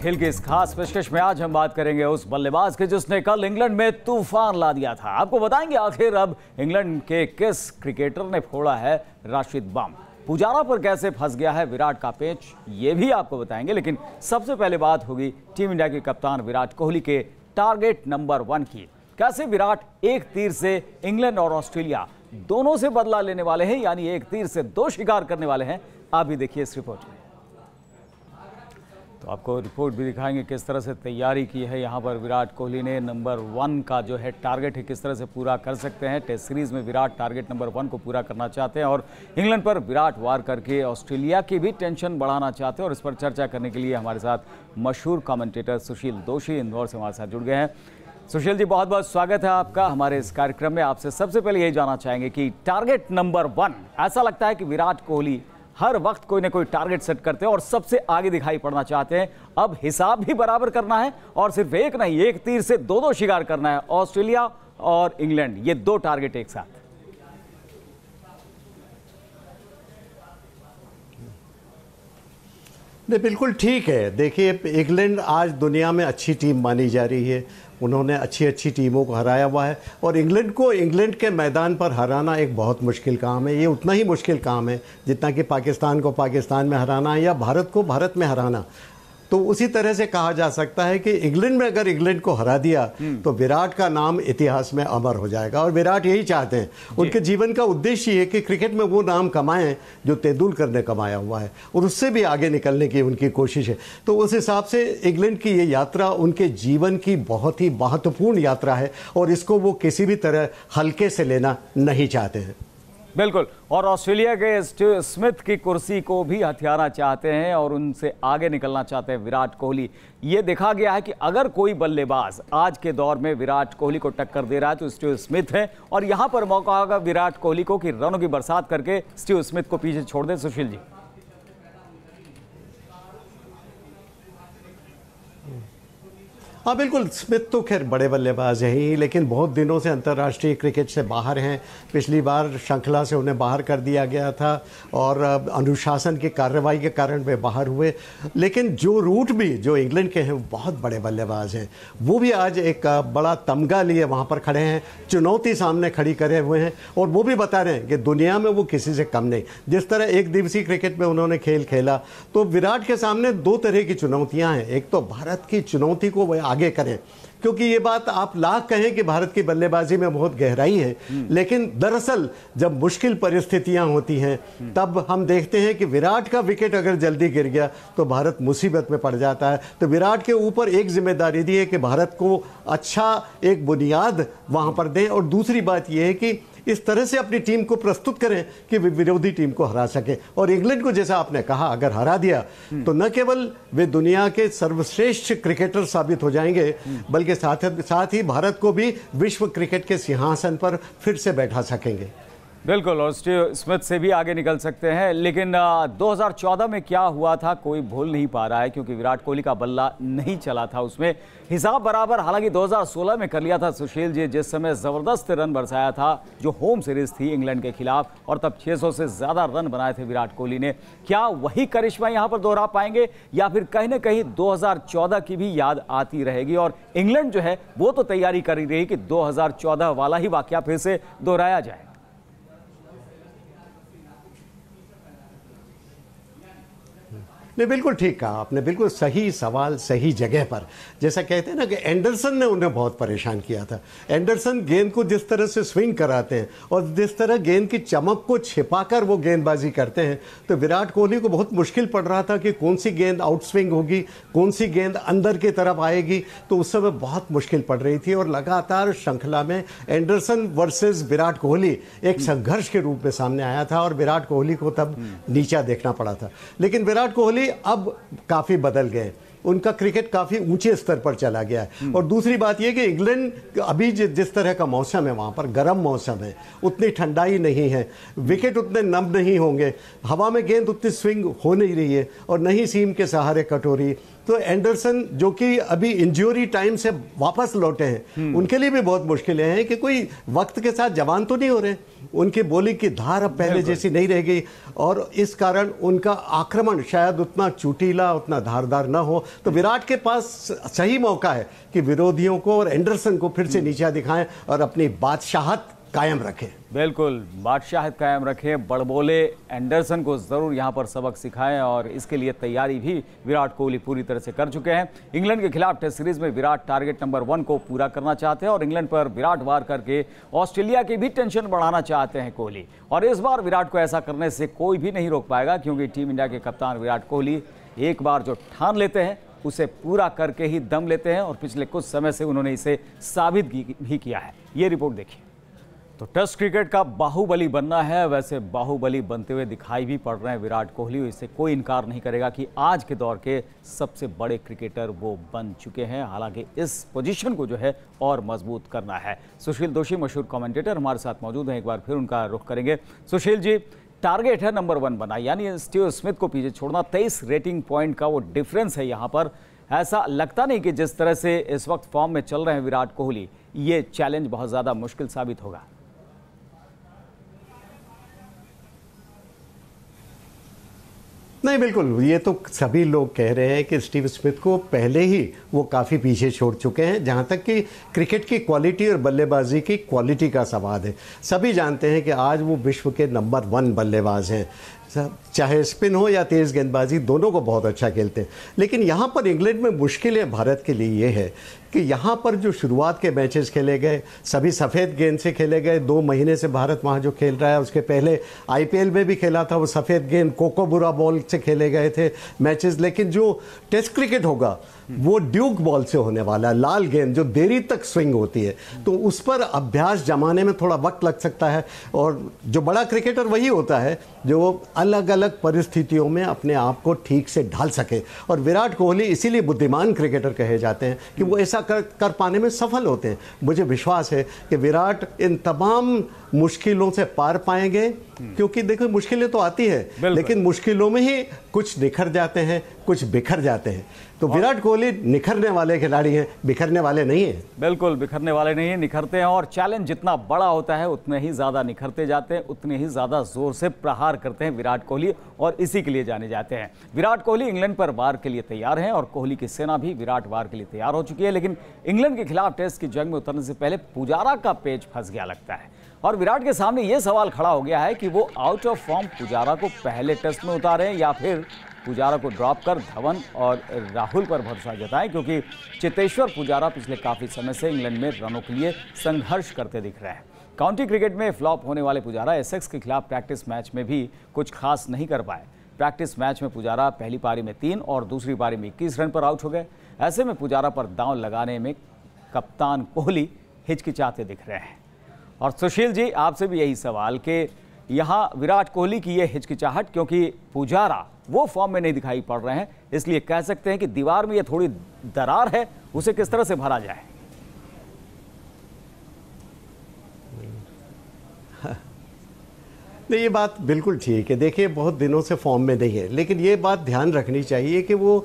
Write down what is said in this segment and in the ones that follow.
खेल की इस खास पेशकश में आज हम बात करेंगे उस बल्लेबाज के जिसने कल इंग्लैंड में तूफान ला दिया था। आपको बताएंगे आखिर अब इंग्लैंड के किस क्रिकेटर ने फोड़ा है राशिद बम। पुजारा पर कैसे फंस गया है विराट का पेच, ये भी आपको बताएंगे। लेकिन सबसे पहले बात होगी टीम इंडिया के कप्तान विराट कोहली के टारगेट नंबर 1 की। कैसे विराट एक तीर से इंग्लैंड और ऑस्ट्रेलिया दोनों से बदला लेने वाले हैं, यानी एक तीर से 2 शिकार करने वाले हैं। आप भी देखिए इस रिपोर्ट में। तो आपको रिपोर्ट भी दिखाएंगे किस तरह से तैयारी की है यहाँ पर विराट कोहली ने। नंबर 1 का जो है टारगेट है किस तरह से पूरा कर सकते हैं। टेस्ट सीरीज में विराट टारगेट नंबर 1 को पूरा करना चाहते हैं और इंग्लैंड पर विराट वार करके ऑस्ट्रेलिया की भी टेंशन बढ़ाना चाहते हैं। और इस पर चर्चा करने के लिए हमारे साथ मशहूर कमेंटेटर सुशील दोशी इंदौर से हमारे साथ जुड़ गए हैं। सुशील जी, बहुत बहुत स्वागत है आपका हमारे इस कार्यक्रम में। आपसे सबसे पहले यही जानना चाहेंगे कि टारगेट नंबर 1, ऐसा लगता है कि विराट कोहली हर वक्त कोई ना कोई टारगेट सेट करते हैं और सबसे आगे दिखाई पड़ना चाहते हैं। अब हिसाब भी बराबर करना है और सिर्फ एक नहीं, एक तीर से 2 शिकार करना है। ऑस्ट्रेलिया और इंग्लैंड, ये 2 टारगेट एक साथ। नहीं, बिल्कुल ठीक है। देखिए, इंग्लैंड आज दुनिया में अच्छी टीम मानी जा रही है। उन्होंने अच्छी टीमों को हराया हुआ है और इंग्लैंड को इंग्लैंड के मैदान पर हराना एक बहुत मुश्किल काम है। ये उतना ही मुश्किल काम है जितना कि पाकिस्तान को पाकिस्तान में हराना या भारत को भारत में हराना। तो उसी तरह से कहा जा सकता है कि इंग्लैंड में अगर इंग्लैंड को हरा दिया तो विराट का नाम इतिहास में अमर हो जाएगा। और विराट यही चाहते हैं, उनके जीवन का उद्देश्य ये कि क्रिकेट में वो नाम कमाएं जो तेंदुलकर ने कमाया हुआ है और उससे भी आगे निकलने की उनकी कोशिश है। तो उस हिसाब से इंग्लैंड की ये यात्रा उनके जीवन की बहुत ही महत्वपूर्ण यात्रा है और इसको वो किसी भी तरह हल्के से लेना नहीं चाहते हैं। बिल्कुल। और ऑस्ट्रेलिया के स्टीव स्मिथ की कुर्सी को भी हथियाना चाहते हैं और उनसे आगे निकलना चाहते हैं विराट कोहली। ये देखा गया है कि अगर कोई बल्लेबाज आज के दौर में विराट कोहली को टक्कर दे रहा है तो स्टीव स्मिथ है। और यहां पर मौका होगा विराट कोहली को कि रनों की बरसात करके स्टीव स्मिथ को पीछे छोड़ दें। सुशील जी, हाँ बिल्कुल, स्मिथ तो खैर बड़े बल्लेबाज हैं ही, लेकिन बहुत दिनों से अंतर्राष्ट्रीय क्रिकेट से बाहर हैं। पिछली बार श्रृंखला से उन्हें बाहर कर दिया गया था और अनुशासन की कार्रवाई के कारण वे बाहर हुए। लेकिन जो रूट भी जो इंग्लैंड के हैं वो बहुत बड़े बल्लेबाज हैं। वो भी आज एक बड़ा तमगा लिए वहाँ पर खड़े हैं, चुनौती सामने खड़ी करे हुए हैं और वो भी बता रहे हैं कि दुनिया में वो किसी से कम नहीं। जिस तरह एक दिवसीय क्रिकेट में उन्होंने खेल खेला, तो विराट के सामने 2 तरह की चुनौतियाँ हैं। एक तो भारत की चुनौती को वो आगे करें, क्योंकि ये बात आप लाख कहें कि भारत की बल्लेबाजी में बहुत गहराई है, लेकिन दरअसल जब मुश्किल परिस्थितियां होती हैं तब हम देखते हैं कि विराट का विकेट अगर जल्दी गिर गया तो भारत मुसीबत में पड़ जाता है। तो विराट के ऊपर एक जिम्मेदारी दी है कि भारत को अच्छा एक बुनियाद वहां पर दें और दूसरी बात यह है कि इस तरह से अपनी टीम को प्रस्तुत करें कि वे विरोधी टीम को हरा सकें। और इंग्लैंड को, जैसा आपने कहा, अगर हरा दिया तो न केवल वे दुनिया के सर्वश्रेष्ठ क्रिकेटर साबित हो जाएंगे, बल्कि साथ ही भारत को भी विश्व क्रिकेट के सिंहासन पर फिर से बैठा सकेंगे। बिल्कुल। और स्टीव स्मिथ से भी आगे निकल सकते हैं। लेकिन 2014 में क्या हुआ था कोई भूल नहीं पा रहा है, क्योंकि विराट कोहली का बल्ला नहीं चला था उसमें। हिसाब बराबर हालांकि 2016 में कर लिया था सुशील जी, जिस समय ज़बरदस्त रन बरसाया था, जो होम सीरीज थी इंग्लैंड के खिलाफ, और तब 600 से ज़्यादा रन बनाए थे विराट कोहली ने। क्या वही करिश्मा यहाँ पर दोहरा पाएंगे या फिर कहीं ना कहीं 2014 की भी याद आती रहेगी? और इंग्लैंड जो है वो तो तैयारी कर रही है कि 2014 वाला ही वाकया फिर से दोहराया जाए। नहीं, बिल्कुल ठीक कहा आपने, बिल्कुल सही सवाल सही जगह पर। जैसा कहते हैं ना कि एंडरसन ने उन्हें बहुत परेशान किया था। एंडरसन गेंद को जिस तरह से स्विंग कराते हैं और जिस तरह गेंद की चमक को छिपाकर वो गेंदबाजी करते हैं, तो विराट कोहली को बहुत मुश्किल पड़ रहा था कि कौन सी गेंद आउट स्विंग होगी, कौन सी गेंद अंदर की तरफ आएगी। तो उस समय बहुत मुश्किल पड़ रही थी और लगातार श्रृंखला में एंडरसन वर्सेस विराट कोहली एक संघर्ष के रूप में सामने आया था और विराट कोहली को तब नीचा देखना पड़ा था। लेकिन विराट कोहली अब काफी बदल गए, उनका क्रिकेट काफी ऊंचे स्तर पर चला गया है। और दूसरी बात यह कि इंग्लैंड अभी जिस तरह का मौसम है, वहां पर गर्म मौसम है, उतनी ठंडाई नहीं है, विकेट उतने नम नहीं होंगे, हवा में गेंद उतनी स्विंग हो नहीं रही है और नहीं सीम के सहारे कटोरी। तो एंडरसन जो कि अभी इंजरी टाइम से वापस लौटे हैं, उनके लिए भी बहुत मुश्किलें हैं कि कोई वक्त के साथ जवान तो नहीं हो रहे, उनकी बॉलिंग की धार अब पहले जैसी नहीं रह गई और इस कारण उनका आक्रमण शायद उतना चुटीला, उतना धारदार ना हो। तो विराट के पास सही मौका है कि विरोधियों को और एंडरसन को फिर से नीचा दिखाएं और अपनी बादशाहत कायम रखें। बिल्कुल, बादशाहत कायम रखें, बड़बोले एंडरसन को ज़रूर यहाँ पर सबक सिखाएं और इसके लिए तैयारी भी विराट कोहली पूरी तरह से कर चुके हैं। इंग्लैंड के खिलाफ टेस्ट सीरीज में विराट टारगेट नंबर 1 को पूरा करना चाहते हैं और इंग्लैंड पर विराट वार करके ऑस्ट्रेलिया की भी टेंशन बढ़ाना चाहते हैं कोहली। और इस बार विराट को ऐसा करने से कोई भी नहीं रोक पाएगा, क्योंकि टीम इंडिया के कप्तान विराट कोहली एक बार जो ठान लेते हैं उसे पूरा करके ही दम लेते हैं और पिछले कुछ समय से उन्होंने इसे साबित भी किया है। ये रिपोर्ट देखिए। तो टेस्ट क्रिकेट का बाहुबली बनना है, वैसे बाहुबली बनते हुए दिखाई भी पड़ रहे हैं विराट कोहली। इससे कोई इनकार नहीं करेगा कि आज के दौर के सबसे बड़े क्रिकेटर वो बन चुके हैं। हालांकि इस पोजीशन को जो है और मजबूत करना है। सुशील दोषी मशहूर कमेंटेटर हमारे साथ मौजूद हैं, एक बार फिर उनका रुख करेंगे। सुशील जी, टारगेट है नंबर 1 बना, यानी स्टीव स्मिथ को पीछे छोड़ना। 23 रेटिंग पॉइंट का वो डिफरेंस है यहाँ पर। ऐसा लगता नहीं कि जिस तरह से इस वक्त फॉर्म में चल रहे हैं विराट कोहली, ये चैलेंज बहुत ज़्यादा मुश्किल साबित होगा। नहीं, बिल्कुल, ये तो सभी लोग कह रहे हैं कि स्टीव स्मिथ को पहले ही वो काफ़ी पीछे छोड़ चुके हैं जहाँ तक कि क्रिकेट की क्वालिटी और बल्लेबाजी की क्वालिटी का सवाल है। सभी जानते हैं कि आज वो विश्व के नंबर 1 बल्लेबाज हैं, चाहे स्पिन हो या तेज़ गेंदबाजी, दोनों को बहुत अच्छा खेलते हैं। लेकिन यहाँ पर इंग्लैंड में मुश्किलें भारत के लिए ये है कि यहाँ पर जो शुरुआत के मैचेस खेले गए सभी सफ़ेद गेंद से खेले गए। 2 महीने से भारत वहाँ जो खेल रहा है, उसके पहले IPL में भी खेला था, वो सफ़ेद गेंद कोकोबुरा बॉल से खेले गए थे मैचेस। लेकिन जो टेस्ट क्रिकेट होगा वो ड्यूक बॉल से होने वाला है, लाल गेंद जो देरी तक स्विंग होती है, तो उस पर अभ्यास जमाने में थोड़ा वक्त लग सकता है। और जो बड़ा क्रिकेटर वही होता है जो अलग अलग परिस्थितियों में अपने आप को ठीक से ढाल सके। और विराट कोहली इसीलिए बुद्धिमान क्रिकेटर कहे जाते हैं कि वो ऐसा कर पाने में सफल होते हैं। मुझे विश्वास है कि विराट इन तमाम मुश्किलों से पार पाएंगे, क्योंकि देखो मुश्किलें तो आती है लेकिन मुश्किलों में ही कुछ निखर जाते हैं, कुछ बिखर जाते हैं। तो विराट कोहली निखरने वाले खिलाड़ी हैं, बिखरने वाले नहीं हैं। बिल्कुल, बिखरने वाले नहीं हैं, निखरते हैं। और चैलेंज जितना बड़ा होता है उतने ही ज़्यादा निखरते जाते हैं, उतने ही ज़्यादा जोर से प्रहार करते हैं विराट कोहली, और इसी के लिए जाने जाते हैं। विराट कोहली इंग्लैंड पर वार के लिए तैयार हैं और कोहली की सेना भी विराट वार के लिए तैयार हो चुकी है। लेकिन इंग्लैंड के खिलाफ टेस्ट की जंग में उतरने से पहले पुजारा का पेच फंस गया लगता है और विराट के सामने यह सवाल खड़ा हो गया है कि वो आउट ऑफ फॉर्म पुजारा को पहले टेस्ट में उतारें या फिर पुजारा को ड्रॉप कर धवन और राहुल पर भरोसा जताएं, क्योंकि चेतेश्वर पुजारा पिछले काफ़ी समय से इंग्लैंड में रनों के लिए संघर्ष करते दिख रहे हैं। काउंटी क्रिकेट में फ्लॉप होने वाले पुजारा एसेक्स के खिलाफ प्रैक्टिस मैच में भी कुछ खास नहीं कर पाए। प्रैक्टिस मैच में पुजारा पहली पारी में 3 और दूसरी पारी में 21 रन पर आउट हो गए। ऐसे में पुजारा पर दांव लगाने में कप्तान कोहली हिचकिचाते दिख रहे हैं। और सुशील जी, आपसे भी यही सवाल कि यहाँ विराट कोहली की ये हिचकिचाहट, क्योंकि पुजारा वो फॉर्म में नहीं दिखाई पड़ रहे हैं, इसलिए कह सकते हैं कि दीवार में ये थोड़ी दरार है, उसे किस तरह से भरा जाए? नहीं, ये बात बिल्कुल ठीक है। देखिए, बहुत दिनों से फॉर्म में नहीं है, लेकिन ये बात ध्यान रखनी चाहिए कि वो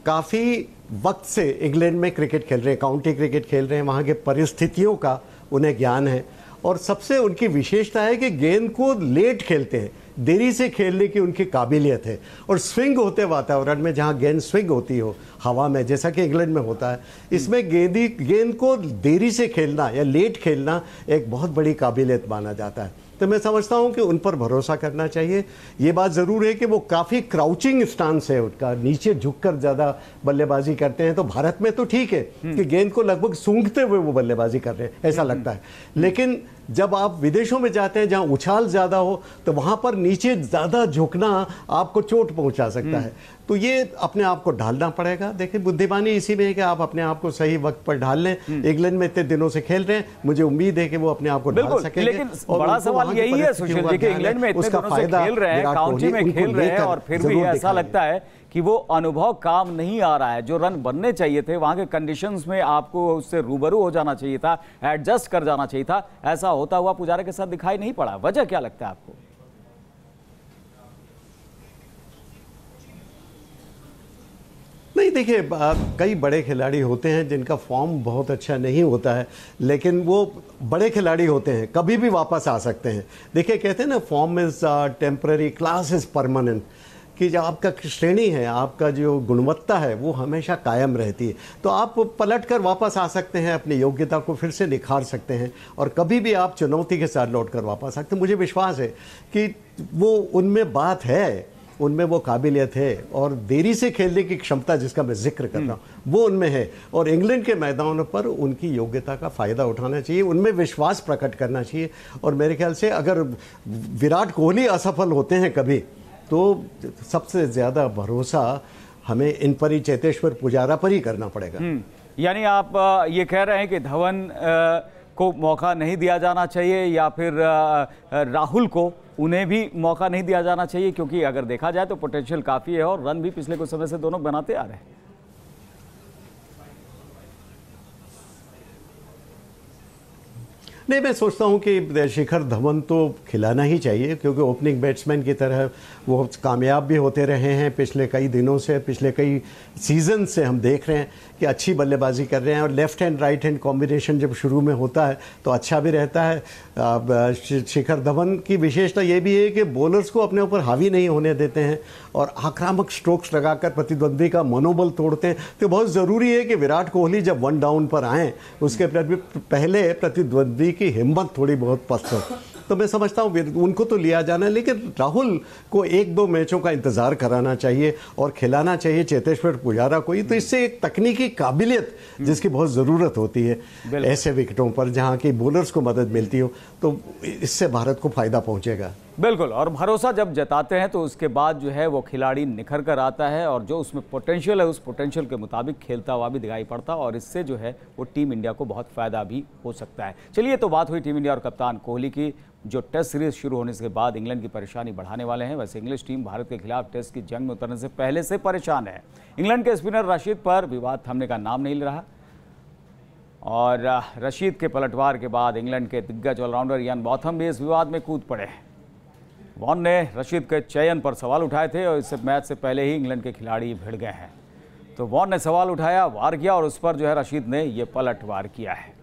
काफ़ी वक्त से इंग्लैंड में क्रिकेट खेल रहे हैं, काउंटी क्रिकेट खेल रहे हैं, वहाँ के परिस्थितियों का उन्हें ज्ञान है। और सबसे उनकी विशेषता है कि गेंद को लेट खेलते हैं, देरी से खेलने की उनकी काबिलियत है। और स्विंग होते वातावरण में जहाँ गेंद स्विंग होती हो हवा में, जैसा कि इंग्लैंड में होता है, इसमें गेंद को देरी से खेलना या लेट खेलना एक बहुत बड़ी काबिलियत माना जाता है। तो मैं समझता हूं कि उन पर भरोसा करना चाहिए। ये बात ज़रूर है कि वो काफ़ी क्राउचिंग स्टांस है उनका, नीचे झुककर ज़्यादा बल्लेबाजी करते हैं। तो भारत में तो ठीक है कि गेंद को लगभग सूंघते हुए वो बल्लेबाजी कर रहे हैं, ऐसा लगता है। लेकिन जब आप विदेशों में जाते हैं जहां उछाल ज़्यादा हो, तो वहां पर नीचे ज़्यादा झुकना आपको चोट पहुंचा सकता है। तो ये अपने आप को ढालना पड़ेगा। देखिए, बुद्धिमानी इसी में है कि आप अपने आप को सही वक्त पर ढाल लें। इंग्लैंड में इतने दिनों से खेल रहे हैं, मुझे उम्मीद है कि वो अपने आप को ढाल सकेंगे। लेकिन बड़ा सवाल यही है सुशील जी कि इंग्लैंड में इतने दिनों से खेल रहे हैं, काउंटी में खेल रहे हैं, और फिर भी ऐसा लगता है कि वो अनुभव काम नहीं आ रहा है। जो रन बनने चाहिए थे वहां के कंडीशंस में आपको उससे रूबरू हो जाना चाहिए था, एडजस्ट कर जाना चाहिए था। ऐसा होता हुआ पुजारा के साथ दिखाई नहीं पड़ा। वजह क्या लगता है आपको? नहीं, देखिए, कई बड़े खिलाड़ी होते हैं जिनका फॉर्म बहुत अच्छा नहीं होता है, लेकिन वो बड़े खिलाड़ी होते हैं, कभी भी वापस आ सकते हैं। देखिए, कहते हैं ना, form is temporary, class is permanent, कि जो आपका श्रेणी है, आपका जो गुणवत्ता है, वो हमेशा कायम रहती है। तो आप पलट कर वापस आ सकते हैं, अपनी योग्यता को फिर से निखार सकते हैं, और कभी भी आप चुनौती के साथ लौट कर वापस आ सकते हैं। मुझे विश्वास है कि वो उनमें बात है, उनमें वो काबिलियत है, और देरी से खेलने की क्षमता जिसका मैं जिक्र कर रहा हूँ वो उनमें है, और इंग्लैंड के मैदानों पर उनकी योग्यता का फ़ायदा उठाना चाहिए, उनमें विश्वास प्रकट करना चाहिए। और मेरे ख्याल से अगर विराट कोहली असफल होते हैं कभी, तो सबसे ज़्यादा भरोसा हमें इन पर ही, चेतेश्वर पुजारा पर ही करना पड़ेगा। यानी आप ये कह रहे हैं कि धवन को मौका नहीं दिया जाना चाहिए, या फिर राहुल को, उन्हें भी मौका नहीं दिया जाना चाहिए, क्योंकि अगर देखा जाए तो पोटेंशियल काफ़ी है और रन भी पिछले कुछ समय से दोनों बनाते आ रहे हैं। नहीं, मैं सोचता हूं कि शिखर धवन तो खिलाना ही चाहिए, क्योंकि ओपनिंग बैट्समैन की तरह वो कामयाब भी होते रहे हैं पिछले कई दिनों से, पिछले कई सीजन से हम देख रहे हैं कि अच्छी बल्लेबाजी कर रहे हैं, और left hand right hand combination जब शुरू में होता है तो अच्छा भी रहता है। शिखर धवन की विशेषता ये भी है कि बॉलर्स को अपने ऊपर हावी नहीं होने देते हैं, और आक्रामक स्ट्रोक्स लगाकर प्रतिद्वंदी का मनोबल तोड़ते हैं। तो बहुत ज़रूरी है कि विराट कोहली जब 1 डाउन पर आएँ, उसके पहले प्रतिद्वंदी की हिम्मत थोड़ी बहुत पस्त हो। तो मैं समझता हूँ उनको तो लिया जाना है, लेकिन राहुल को 1-2 मैचों का इंतज़ार कराना चाहिए और खिलाना चाहिए चेतेश्वर पुजारा को ही। तो इससे एक तकनीकी काबिलियत जिसकी बहुत ज़रूरत होती है ऐसे विकेटों पर, जहाँ की बॉलर्स को मदद मिलती हो, तो इससे भारत को फ़ायदा पहुँचेगा। बिल्कुल, और भरोसा जब जताते हैं तो उसके बाद जो है वो खिलाड़ी निखर कर आता है, और जो उसमें पोटेंशियल है उस पोटेंशियल के मुताबिक खेलता हुआ भी दिखाई पड़ता है, और इससे जो है वो टीम इंडिया को बहुत फ़ायदा भी हो सकता है। चलिए, तो बात हुई टीम इंडिया और कप्तान कोहली की, जो टेस्ट सीरीज शुरू होने के बाद इंग्लैंड की परेशानी बढ़ाने वाले हैं। वैसे इंग्लिश टीम भारत के खिलाफ टेस्ट की जंग में उतरने से पहले से परेशान है। इंग्लैंड के स्पिनर रशीद पर विवाद थमने का नाम नहीं ले रहा, और रशीद के पलटवार के बाद इंग्लैंड के दिग्गज ऑलराउंडर इयान बॉथम भी इस विवाद में कूद पड़े हैं। वॉर्न ने रशीद के चयन पर सवाल उठाए थे, और इससे मैच से पहले ही इंग्लैंड के खिलाड़ी भिड़ गए हैं। तो वॉर्न ने सवाल उठाया, वार किया, और उस पर जो है रशीद ने ये पलटवार किया है।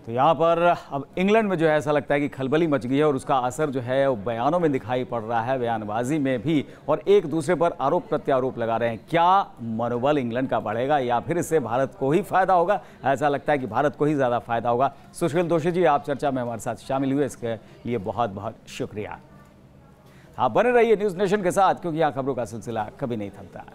तो यहाँ पर अब इंग्लैंड में जो है ऐसा लगता है कि खलबली मच गई है, और उसका असर जो है वो बयानों में दिखाई पड़ रहा है, बयानबाजी में भी, और एक दूसरे पर आरोप प्रत्यारोप लगा रहे हैं। क्या मनोबल इंग्लैंड का बढ़ेगा, या फिर इससे भारत को ही फायदा होगा? ऐसा लगता है कि भारत को ही ज़्यादा फायदा होगा। सुशील दोषी जी, आप चर्चा में हमारे साथ शामिल हुए, इसके लिए बहुत बहुत शुक्रिया। आप बने रहिए न्यूज़ नेशन के साथ, क्योंकि यहाँ खबरों का सिलसिला कभी नहीं थमता।